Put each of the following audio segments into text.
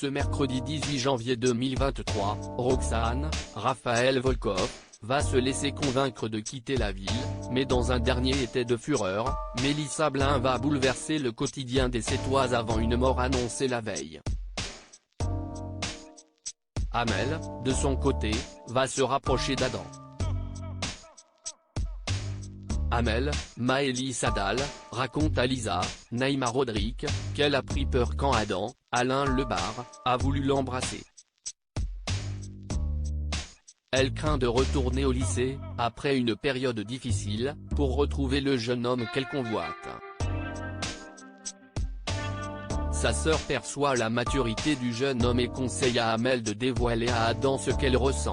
Ce mercredi 18 janvier 2023, Roxane, Raphaël Volkov, va se laisser convaincre de quitter la ville, mais dans un dernier été de fureur, Mélissa Blin va bouleverser le quotidien des Sétoises avant une mort annoncée la veille. Amel, de son côté, va se rapprocher d'Adam. Amel, Maëlys Adal, raconte à Lisa, Naïma Rodrigue, qu'elle a pris peur quand Adam, Alain Lebar, a voulu l'embrasser. Elle craint de retourner au lycée, après une période difficile, pour retrouver le jeune homme qu'elle convoite. Sa sœur perçoit la maturité du jeune homme et conseille à Amel de dévoiler à Adam ce qu'elle ressent.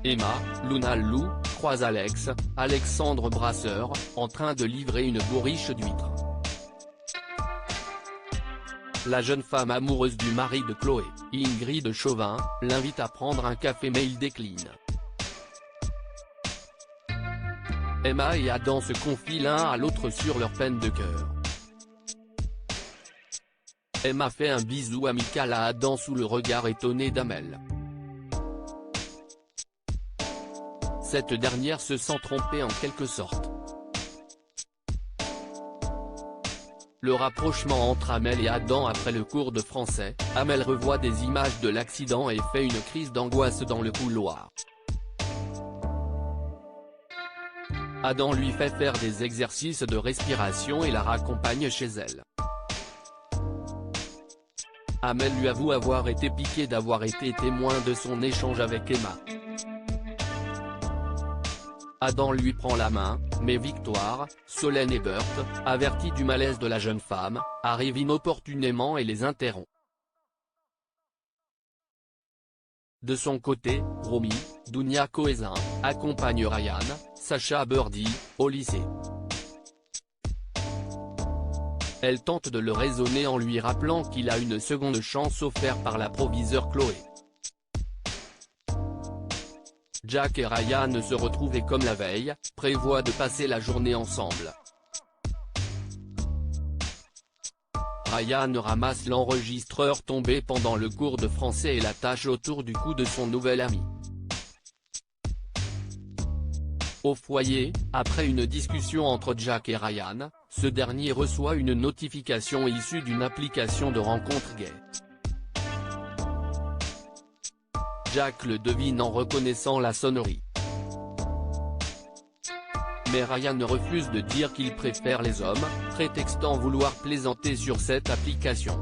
Emma, Luna Lou, croise Alexandre Brasseur, en train de livrer une bourriche d'huîtres. La jeune femme amoureuse du mari de Chloé, Ingrid Chauvin, l'invite à prendre un café mais il décline. Emma et Adam se confient l'un à l'autre sur leur peine de cœur. Emma fait un bisou amical à Adam sous le regard étonné d'Amel. Cette dernière se sent trompée en quelque sorte. Le rapprochement entre Amel et Adam après le cours de français, Amel revoit des images de l'accident et fait une crise d'angoisse dans le couloir. Adam lui fait faire des exercices de respiration et la raccompagne chez elle. Amel lui avoue avoir été piquée d'avoir été témoin de son échange avec Emma. Adam lui prend la main, mais Victoire, Solène et Bert, avertis du malaise de la jeune femme, arrivent inopportunément et les interrompt. De son côté, Romy, Dounia Cohézin, accompagne Ryan, Sacha Birdie, au lycée. Elle tente de le raisonner en lui rappelant qu'il a une seconde chance offerte par la proviseure Chloé. Jack et Ryan se retrouvent et comme la veille, prévoient de passer la journée ensemble. Ryan ramasse l'enregistreur tombé pendant le cours de français et l'attache autour du cou de son nouvel ami. Au foyer, après une discussion entre Jack et Ryan, ce dernier reçoit une notification issue d'une application de rencontre gay. Jack le devine en reconnaissant la sonnerie. Mais Ryan refuse de dire qu'il préfère les hommes, prétextant vouloir plaisanter sur cette application.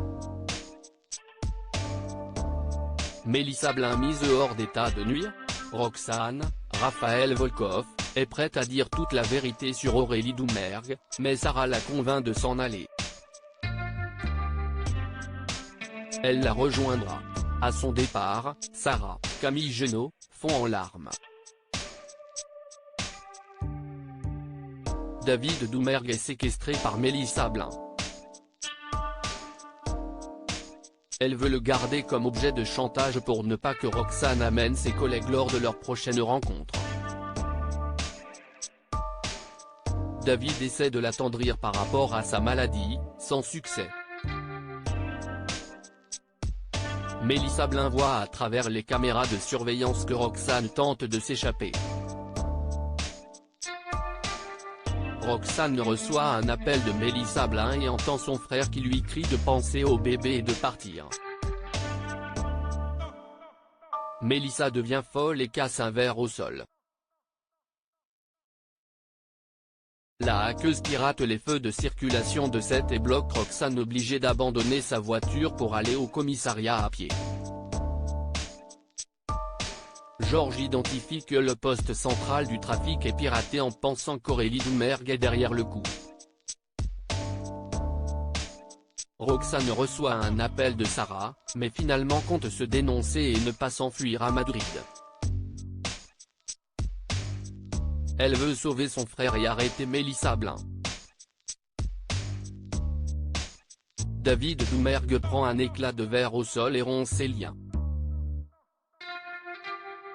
Mélissa Blin mise hors d'état de nuire, Roxane, Raphaël Volkov, est prête à dire toute la vérité sur Aurélie Doumergue, mais Sarah la convainc de s'en aller. Elle la rejoindra. À son départ, Sarah, Camille Genot, fond en larmes. David Doumergue est séquestré par Mélissa Blin. Elle veut le garder comme objet de chantage pour ne pas que Roxane amène ses collègues lors de leur prochaine rencontre. David essaie de l'attendrir par rapport à sa maladie, sans succès. Mélissa Blin voit à travers les caméras de surveillance que Roxane tente de s'échapper. Roxane reçoit un appel de Mélissa Blin et entend son frère qui lui crie de penser au bébé et de partir. Mélissa devient folle et casse un verre au sol. La hackeuse pirate les feux de circulation de Sète et bloque Roxane obligée d'abandonner sa voiture pour aller au commissariat à pied. Georges identifie que le poste central du trafic est piraté en pensant qu'Aurélie Doumergue est derrière le coup. Roxane reçoit un appel de Sarah, mais finalement compte se dénoncer et ne pas s'enfuir à Madrid. Elle veut sauver son frère et arrêter Mélissa Blin. David Doumergue prend un éclat de verre au sol et rompt ses liens.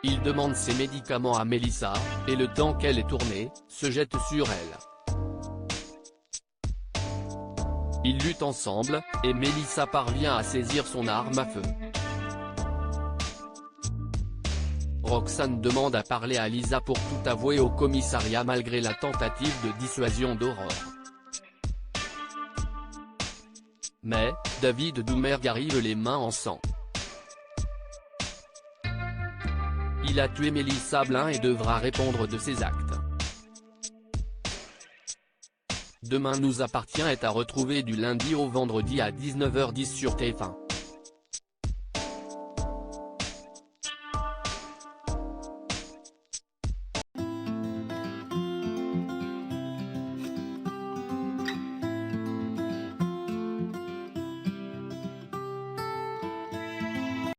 Il demande ses médicaments à Mélissa, et le temps qu'elle est tournée, se jette sur elle. Ils luttent ensemble, et Mélissa parvient à saisir son arme à feu. Roxane demande à parler à Lisa pour tout avouer au commissariat malgré la tentative de dissuasion d'Aurore. Mais, David Doumergue arrive les mains en sang. Il a tué Mélissa Blin et devra répondre de ses actes. Demain nous appartient est à retrouver du lundi au vendredi à 19h10 sur TF1.